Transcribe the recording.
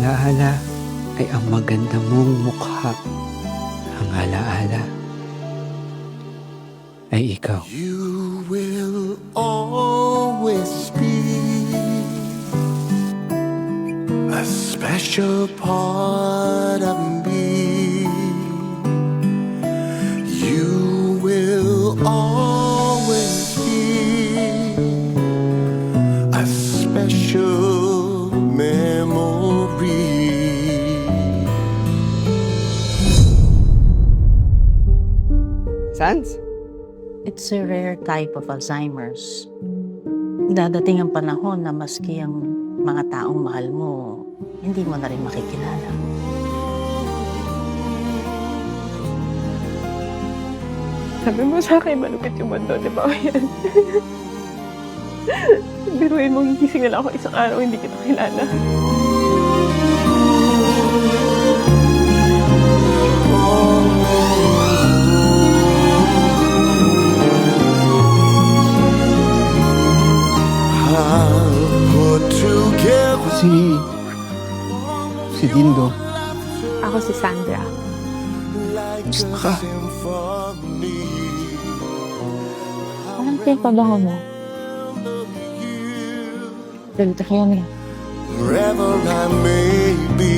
alaala ay ang maganda mong mukha. Ang alaala ay ikaw. You will always be a special part of me. You will always be a special memory. Sans? It's a rare type of Alzheimer's. Dadating ang panahon na maski ang mga taong mahal mo, hindi mo na rin makikilala. Sabi mo sa akin, malupit yung mundo, di ba? Yan. Biruin mo, gising na lang ako isang araw, hindi kita kilala. Si Dindo. Ako si Sandra. Gusto ka? Anong pinagpabango mo? Dito kayo niya. Wherever I may be.